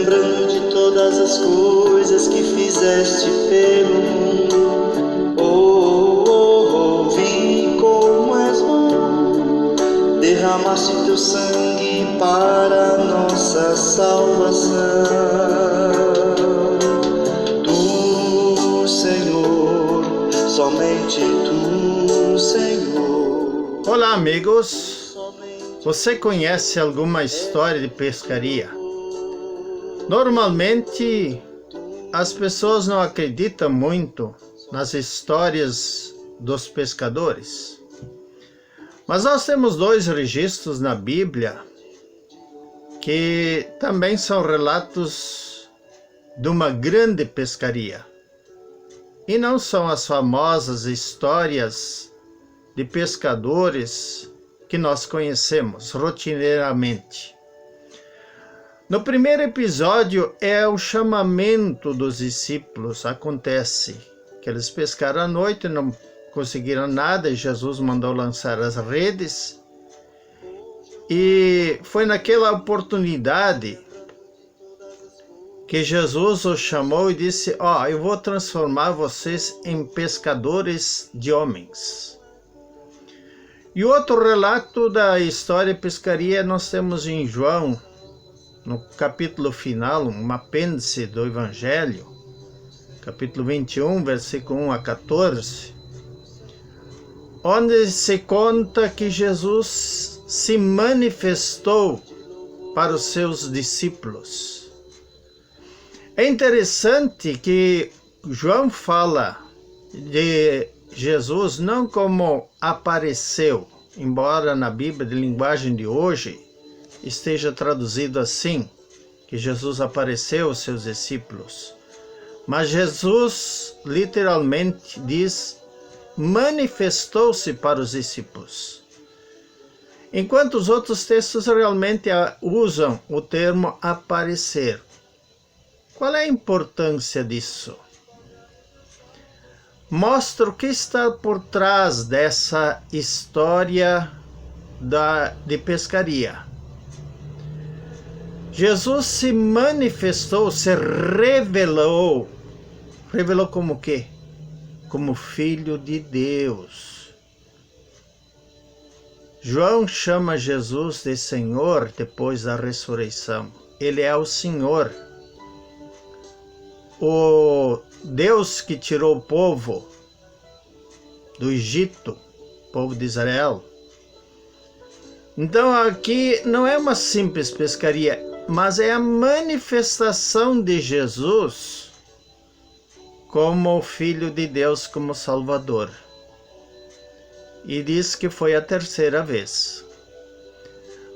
lembrando de todas as coisas que fizeste pelo mundo. Vi como és bom, derramaste teu sangue para nossa salvação. Tu, Senhor, somente tu, Senhor. Olá, amigos. Você conhece alguma história de pescaria? Normalmente, as pessoas não acreditam muito nas histórias dos pescadores. Mas nós temos dois registros na Bíblia que também são relatos de uma grande pescaria. E não são as famosas histórias de pescadores que nós conhecemos rotineiramente. No primeiro episódio é o chamamento dos discípulos. Acontece que eles pescaram à noite, não conseguiram nada e Jesus mandou lançar as redes. E foi naquela oportunidade que Jesus os chamou e disse: eu vou transformar vocês em pescadores de homens. E outro relato da história de pescaria nós temos em João, no capítulo final, um apêndice do Evangelho, capítulo 21, versículo 1 a 14, onde se conta que Jesus se manifestou para os seus discípulos. É interessante que João fala de Jesus não como apareceu, embora na Bíblia de linguagem de hoje esteja traduzido assim, que Jesus apareceu aos seus discípulos. Mas Jesus literalmente diz, manifestou-se para os discípulos. Enquanto os outros textos realmente usam o termo aparecer. Qual é a importância disso? Mostra o que está por trás dessa história de pescaria. Jesus se manifestou, se revelou. Revelou como o quê? Como Filho de Deus. João chama Jesus de Senhor depois da ressurreição. Ele é o Senhor. O Deus que tirou o povo do Egito, o povo de Israel. Então aqui não é uma simples pescaria, mas é a manifestação de Jesus como o Filho de Deus, como Salvador. E diz que foi a terceira vez.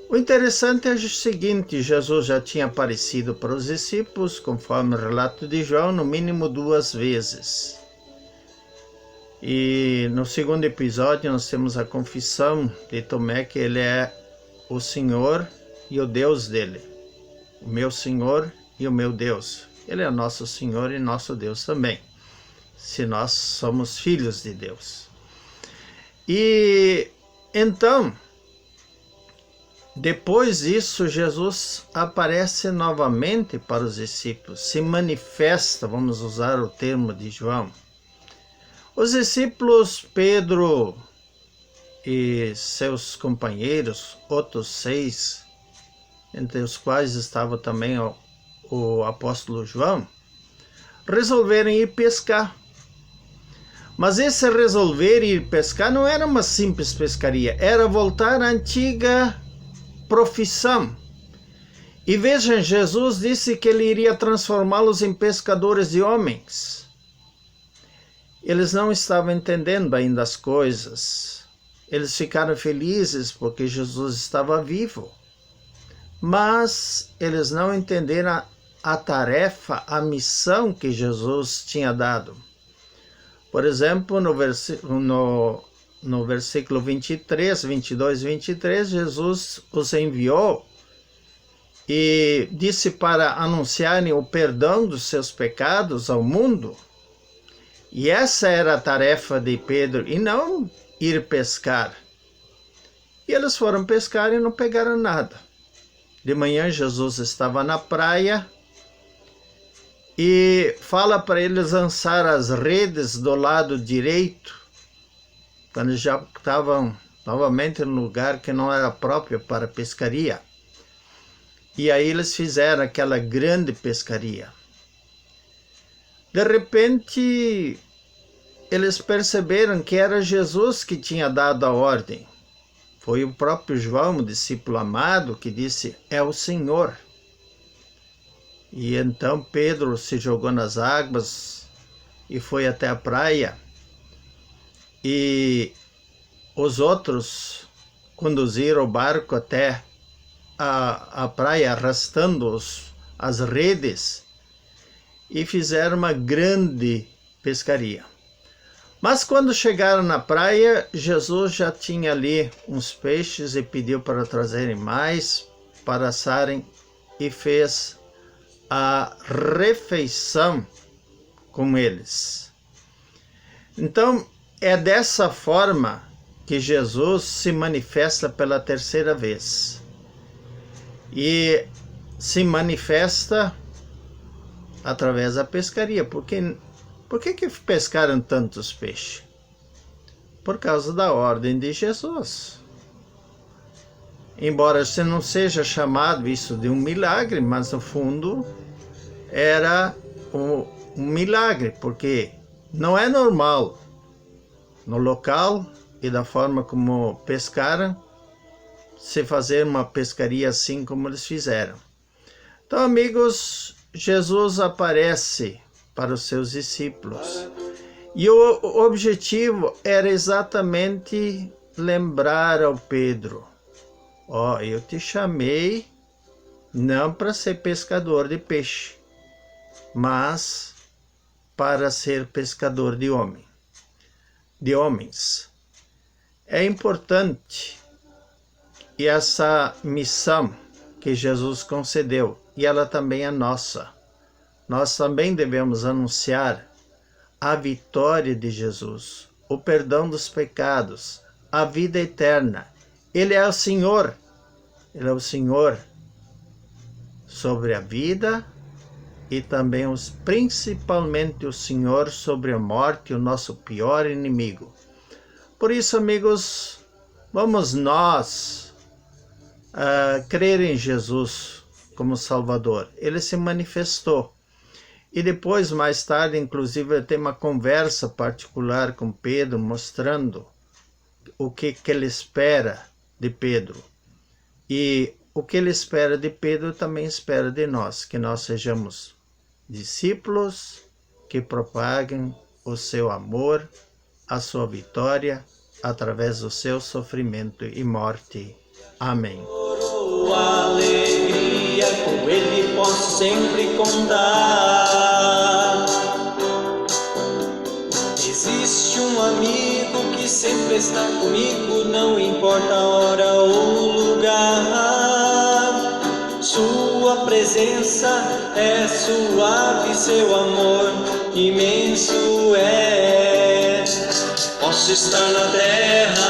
O interessante é o seguinte, Jesus já tinha aparecido para os discípulos, conforme o relato de João, no mínimo 2 vezes. E no segundo episódio nós temos a confissão de Tomé que ele é o Senhor e o Deus dele. O meu Senhor e o meu Deus. Ele é nosso Senhor e nosso Deus também, se nós somos filhos de Deus. E então, depois disso, Jesus aparece novamente para os discípulos, se manifesta, vamos usar o termo de João. Os discípulos Pedro e seus companheiros, outros 6, entre os quais estava também o apóstolo João, resolveram ir pescar. Mas esse resolver ir pescar não era uma simples pescaria, era voltar à antiga profissão. E vejam, Jesus disse que ele iria transformá-los em pescadores de homens. Eles não estavam entendendo ainda as coisas. Eles ficaram felizes porque Jesus estava vivo. Mas eles não entenderam a tarefa, a missão que Jesus tinha dado. Por exemplo, no versículo 23, 22 e 23, Jesus os enviou e disse para anunciarem o perdão dos seus pecados ao mundo. E essa era a tarefa de Pedro, e não ir pescar. E eles foram pescar e não pegaram nada. De manhã Jesus estava na praia e fala para eles lançar as redes do lado direito, quando já estavam novamente no lugar que não era próprio para pescaria. E aí eles fizeram aquela grande pescaria. De repente, eles perceberam que era Jesus que tinha dado a ordem. Foi o próprio João, o discípulo amado, que disse: é o Senhor. E então Pedro se jogou nas águas e foi até a praia. E os outros conduziram o barco até a praia, arrastando as redes, e fizeram uma grande pescaria. Mas quando chegaram na praia, Jesus já tinha ali uns peixes e pediu para trazerem mais, para assarem, e fez a refeição com eles. Então, é dessa forma que Jesus se manifesta pela terceira vez. E se manifesta através da pescaria. Por que pescaram tantos peixes? Por causa da ordem de Jesus. Embora você não seja chamado isso de um milagre, mas no fundo era um milagre, porque não é normal no local e da forma como pescaram se fazer uma pescaria assim como eles fizeram. Então, amigos, Jesus aparece para os seus discípulos. E o objetivo era exatamente lembrar ao Pedro: eu te chamei não para ser pescador de peixe, mas para ser pescador de homens. É importante, e essa missão que Jesus concedeu, e ela também é nossa. Nós também devemos anunciar a vitória de Jesus, o perdão dos pecados, a vida eterna. Ele é o Senhor. Ele é o Senhor sobre a vida e também principalmente o Senhor sobre a morte, o nosso pior inimigo. Por isso, amigos, vamos nós crer em Jesus como Salvador. Ele se manifestou. E depois, mais tarde, inclusive, eu tenho uma conversa particular com Pedro, mostrando o que ele espera de Pedro. E o que ele espera de Pedro também espera de nós, que nós sejamos discípulos que propaguem o seu amor, a sua vitória, através do seu sofrimento e morte. Amém. Alegria, com ele posso sempre contar. Existe um amigo que sempre está comigo, não importa a hora ou lugar. Sua presença é suave, seu amor imenso é. Posso estar na terra